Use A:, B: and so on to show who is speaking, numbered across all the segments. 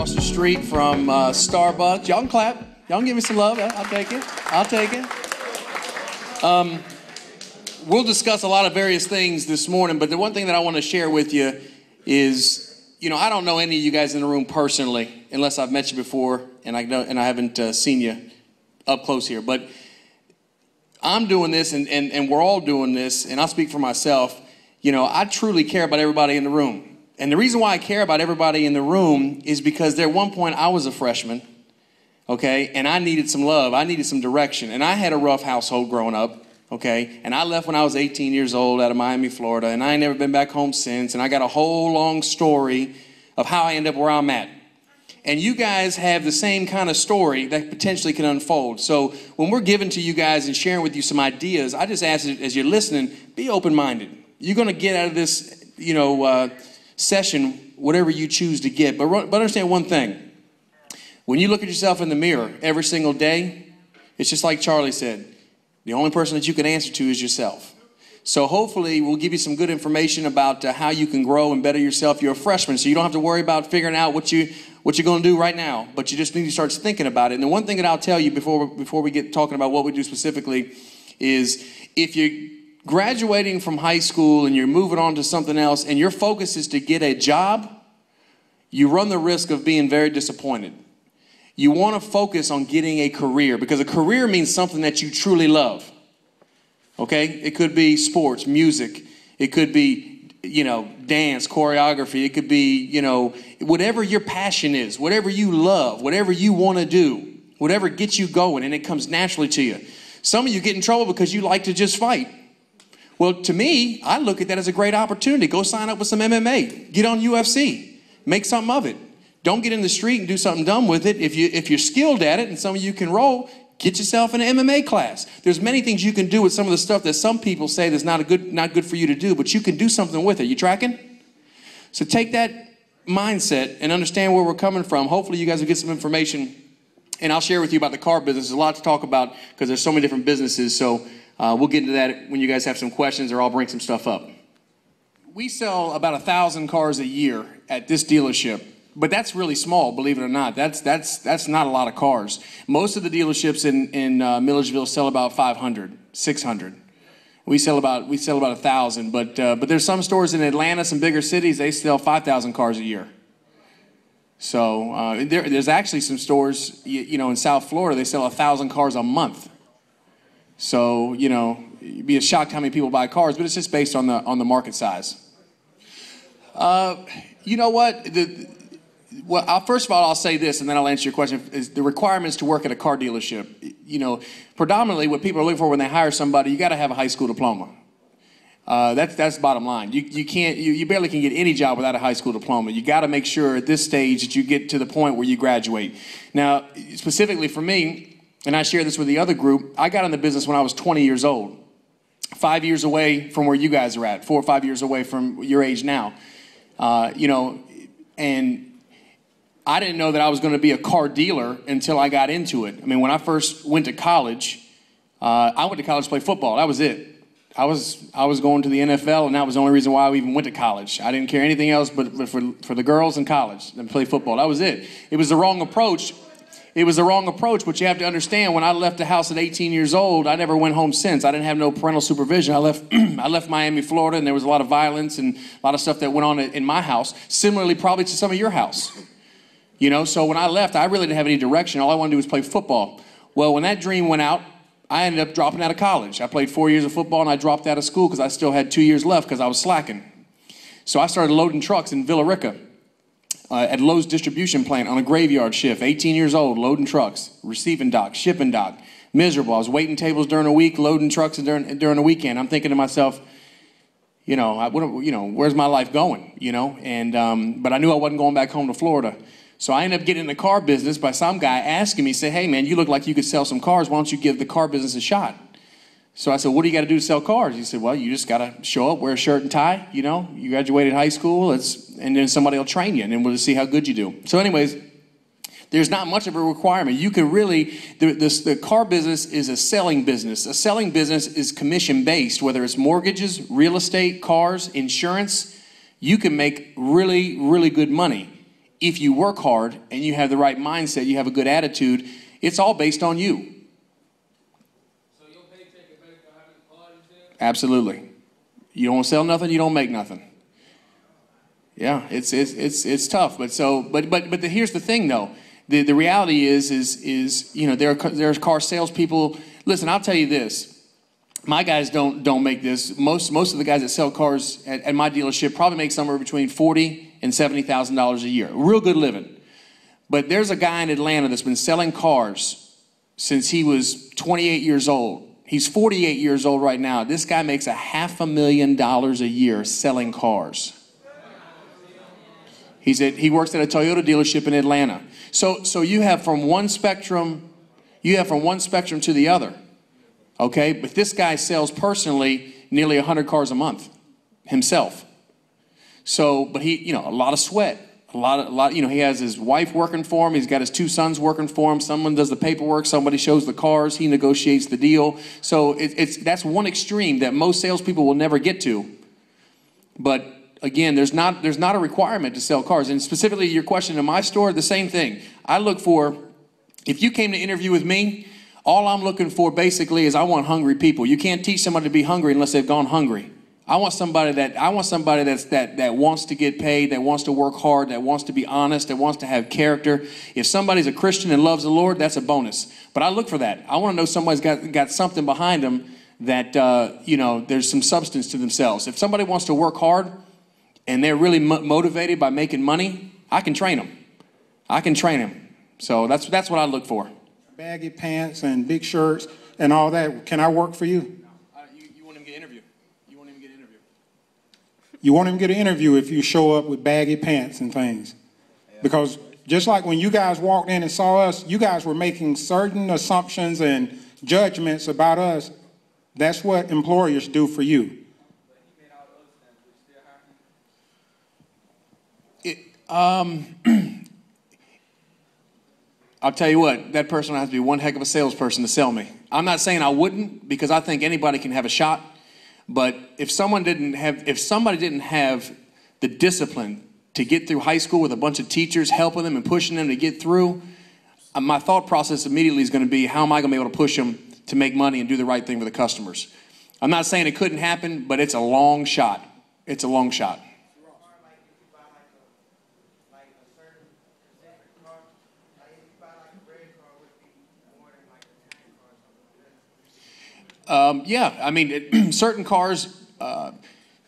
A: across the street from Starbucks. Y'all can clap. Y'all can give me some love. I'll take it. I'll take it. We'll discuss a lot of various things this morning, but the one thing that I want to share with you is, I don't know any of you guys in the room personally, unless I've met you before, and I haven't seen you up close here. But I'm doing this, and we're all doing this, and I'll speak for myself. I truly care about everybody in the room. And the reason why I care about everybody in the room is because at one point I was a freshman, okay, and I needed some love. I needed some direction. And I had a rough household growing up, okay, and I left when I was 18 years old out of Miami, Florida, and I ain't never been back home since. And I got a whole long story of how I ended up where I'm at. And you guys have the same kind of story that potentially can unfold. So when we're giving to you guys and sharing with you some ideas, I just ask as you're listening, be open-minded. You're going to get out of this, session whatever you choose to get. But understand one thing. When you look at yourself in the mirror every single day, it's just like Charlie said. The only person that you can answer to is yourself. So hopefully we'll give you some good information about how you can grow and better yourself. You're a freshman, so you don't have to worry about figuring out what you're going to do right now. But you just need to start thinking about it. And the one thing that I'll tell you before we get talking about what we do specifically is if you're graduating from high school and you're moving on to something else and your focus is to get a job, you run the risk of being very disappointed. You want to focus on getting a career because a career means something that you truly love. Okay? It could be sports, music. It could be, dance, choreography. It could be, whatever your passion is, whatever you love, whatever you want to do, whatever gets you going and it comes naturally to you. Some of you get in trouble because you like to just fight. Well, to me, I look at that as a great opportunity. Go sign up with some MMA. Get on UFC. Make something of it. Don't get in the street and do something dumb with it. If you're skilled at it and some of you can roll, get yourself in an MMA class. There's many things you can do with some of the stuff that some people say that's not good for you to do, but you can do something with it. You tracking? So take that mindset and understand where we're coming from. Hopefully you guys will get some information, and I'll share with you about the car business. There's a lot to talk about because there's so many different businesses. So we'll get into that when you guys have some questions, or I'll bring some stuff up. We sell about 1,000 cars a year at this dealership, but that's really small, believe it or not. That's not a lot of cars. Most of the dealerships in Milledgeville sell about 500, 600. We sell about 1,000, but there's some stores in Atlanta, some bigger cities, they sell 5,000 cars a year. So there's actually some stores, in South Florida, they sell 1,000 cars a month. So, you'd be shocked how many people buy cars, but it's just based on the market size. You know what? First of all, I'll say this, and then I'll answer your question. Is the requirements to work at a car dealership. Predominantly what people are looking for when they hire somebody, you got to have a high school diploma. That's the bottom line. You barely can get any job without a high school diploma. You got to make sure at this stage that you get to the point where you graduate. Now, specifically for me, and I share this with the other group, I got in the business when I was 20 years old. 5 years away from where you guys are at, 4 or 5 years away from your age now. And I didn't know that I was going to be a car dealer until I got into it. I mean, when I first went to college, I went to college to play football. That was it. I was going to the NFL, and that was the only reason why I even went to college. I didn't care anything else but for the girls in college and play football. That was it. It was the wrong approach. But you have to understand, when I left the house at 18 years old, I never went home since. I didn't have no parental supervision. I left Miami, Florida, and there was a lot of violence and a lot of stuff that went on in my house, similarly probably to some of your house. So when I left, I really didn't have any direction. All I wanted to do was play football. Well, when that dream went out, I ended up dropping out of college. I played 4 years of football, and I dropped out of school because I still had 2 years left because I was slacking. So I started loading trucks in Villa Rica. At Lowe's distribution plant on a graveyard shift, 18 years old, loading trucks, receiving dock, shipping dock, miserable. I was waiting tables during the week, loading trucks during the weekend. I'm thinking to myself, where's my life going? But I knew I wasn't going back home to Florida. So I ended up getting in the car business by some guy asking me, say, hey man, you look like you could sell some cars. Why don't you give the car business a shot? So I said, what do you got to do to sell cars? He said, well, you just got to show up, wear a shirt and tie, you graduated high school, and then somebody will train you, and then we'll just see how good you do. So anyways, there's not much of a requirement. You can really, the car business is a selling business. A selling business is commission-based, whether it's mortgages, real estate, cars, insurance. You can make really, really good money if you work hard and you have the right mindset, you have a good attitude, it's all based on you.
B: So your paycheck is based on how many cars you sell?
A: Absolutely. You don't sell nothing, you don't make nothing. Yeah, it's tough. But here's the thing though. The reality is you know, there's car salespeople. Listen, I'll tell you this. My guys don't make this. Most of the guys that sell cars at my dealership probably make somewhere between $40,000 and $70,000 a year. Real good living. But there's a guy in Atlanta that's been selling cars since he was 28 years old. He's 48 years old right now. This guy makes $500,000 a year selling cars. He works at a Toyota dealership in Atlanta. So you have from one spectrum to the other. Okay, but this guy sells personally nearly 100 cars a month himself. So, but he, you know, a lot of sweat, a lot. You know, he has his wife working for him. He's got his two sons working for him. Someone does the paperwork. Somebody shows the cars. He negotiates the deal. So that's one extreme that most salespeople will never get to. But again, there's not a requirement to sell cars. And specifically, your question in my store, the same thing. I look for, if you came to interview with me, all I'm looking for basically is I want hungry people. You can't teach somebody to be hungry unless they've gone hungry. I want somebody that wants to get paid, that wants to work hard, that wants to be honest, that wants to have character. If somebody's a Christian and loves the Lord, that's a bonus. But I look for that. I want to know somebody's got something behind them that you know, there's some substance to themselves. If somebody wants to work hard and they're really motivated by making money, I can train them. I can train them. So that's what I look for.
C: Baggy pants and big shirts and all that. Can I work for you?
A: You won't even get an interview. You won't even get an interview.
C: You won't even get an interview if you show up with baggy pants and things. Because just like when you guys walked in and saw us, you guys were making certain assumptions and judgments about us. That's what employers do for you.
A: I'll tell you what, that person has to be one heck of a salesperson to sell me. I'm not saying I wouldn't, because I think anybody can have a shot. But if somebody didn't have the discipline to get through high school with a bunch of teachers helping them and pushing them to get through, my thought process immediately is going to be, how am I going to be able to push them to make money and do the right thing for the customers? I'm not saying it couldn't happen, but it's a long shot. It's a long shot. Yeah, I mean, certain cars are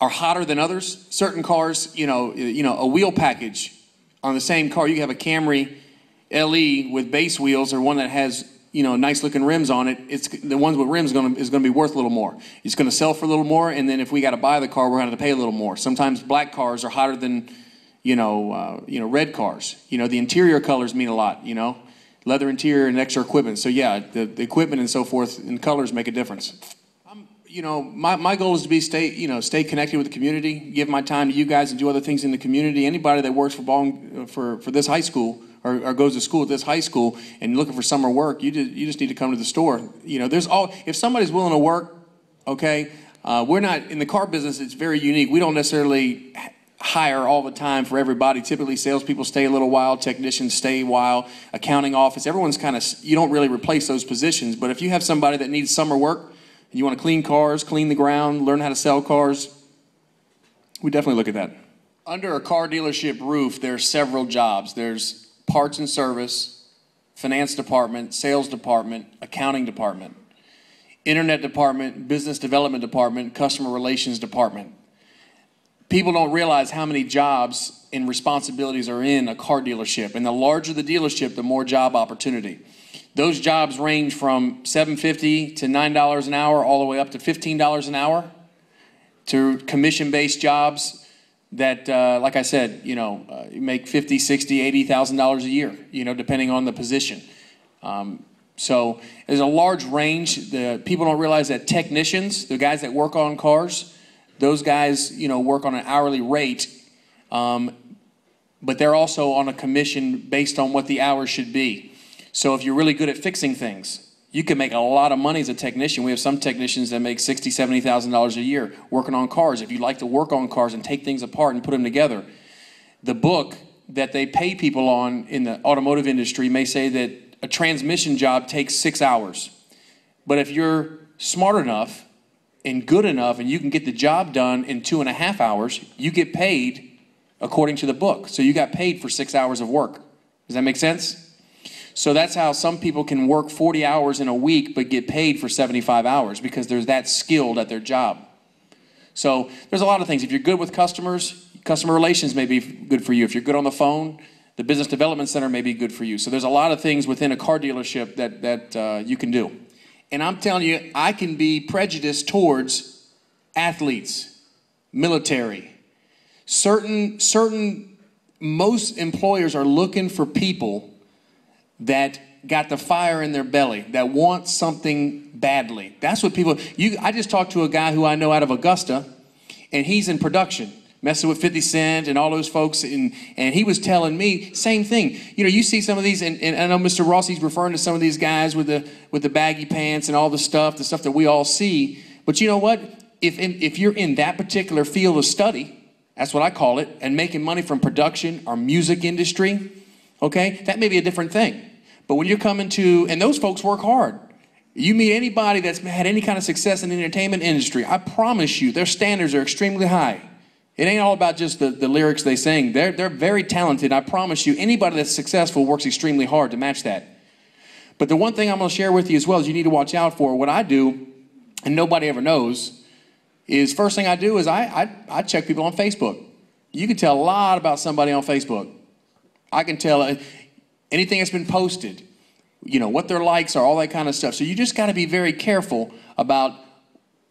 A: hotter than others. Certain cars, you know, a wheel package on the same car. You can have a Camry LE with base wheels, or one that has, you know, nice looking rims on it. It's the ones with rims is going to be worth a little more. It's going to sell for a little more, and then if we got to buy the car, we're going to have to pay a little more. Sometimes black cars are hotter than, red cars. You know, the interior colors mean a lot. You know. Leather interior and extra equipment. So yeah, the equipment and so forth and colors make a difference. My goal is to stay connected with the community, give my time to you guys and do other things in the community. Anybody that works for this high school or goes to school at this high school and looking for summer work, you just need to come to the store. You know, if somebody's willing to work, okay, we're not in the car business. It's very unique. We don't necessarily hire all the time for everybody. Typically, salespeople stay a little while, technicians stay a while, accounting office. Everyone's you don't really replace those positions. But if you have somebody that needs summer work and you want to clean cars, clean the ground, learn how to sell cars, we definitely look at that. Under a car dealership roof, there's several jobs. There's parts and service, finance department, sales department, accounting department, internet department, business development department, customer relations department. People don't realize how many jobs and responsibilities are in a car dealership. And the larger the dealership, the more job opportunity. Those jobs range from $7.50 to $9 an hour, all the way up to $15 an hour, to commission-based jobs that, like I said, you make $50,000, $60,000, $80,000 a year, depending on the position. So there's a large range. The people don't realize that technicians, the guys that work on cars, those guys, work on an hourly rate, but they're also on a commission based on what the hours should be. So if you're really good at fixing things, you can make a lot of money as a technician. We have some technicians that make $60,000, $70,000 a year working on cars. If you like to work on cars and take things apart and put them together, the book that they pay people on in the automotive industry may say that a transmission job takes 6 hours. But if you're smart enough and good enough and you can get the job done in 2.5 hours, you get paid according to the book. So you got paid for 6 hours of work. Does that make sense? So that's how some people can work 40 hours in a week but get paid for 75 hours because they're that skilled at their job. So there's a lot of things. If you're good with customers, customer relations may be good for you. If you're good on the phone, the business development center may be good for you. So there's a lot of things within a car dealership that you can do. And I'm telling you, I can be prejudiced towards athletes, military. Most employers are looking for people that got the fire in their belly, that want something badly. That's what people, I just talked to a guy who I know out of Augusta, and he's in production, messing with 50 Cent and all those folks, and he was telling me, same thing. You know, you see some of these, and I know Mr. Rossi's referring to some of these guys with the baggy pants and all the stuff that we all see, but you know what? If you're in that particular field of study, that's what I call it, and making money from production or music industry, okay, that may be a different thing. But when you're coming to, and those folks work hard. You meet anybody that's had any kind of success in the entertainment industry, I promise you, their standards are extremely high. It ain't all about just the lyrics they sing. They're very talented. I promise you, anybody that's successful works extremely hard to match that. But the one thing I'm going to share with you as well is you need to watch out for. What I do, and nobody ever knows, is first thing I do is I check people on Facebook. You can tell a lot about somebody on Facebook. I can tell anything that's been posted, you know, what their likes are, all that kind of stuff. So you just got to be very careful about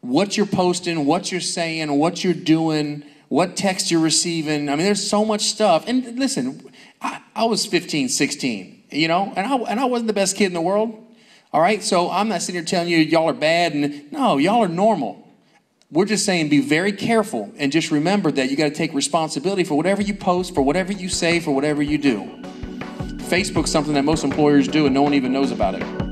A: what you're posting, what you're saying, what you're doing, what text you're receiving. I mean, there's so much stuff. And listen, I was 15, 16, you know, and I wasn't the best kid in the world. All right. So I'm not sitting here telling you y'all are bad. And no, y'all are normal. We're just saying be very careful and just remember that you got to take responsibility for whatever you post, for whatever you say, for whatever you do. Facebook's something that most employers do and no one even knows about it.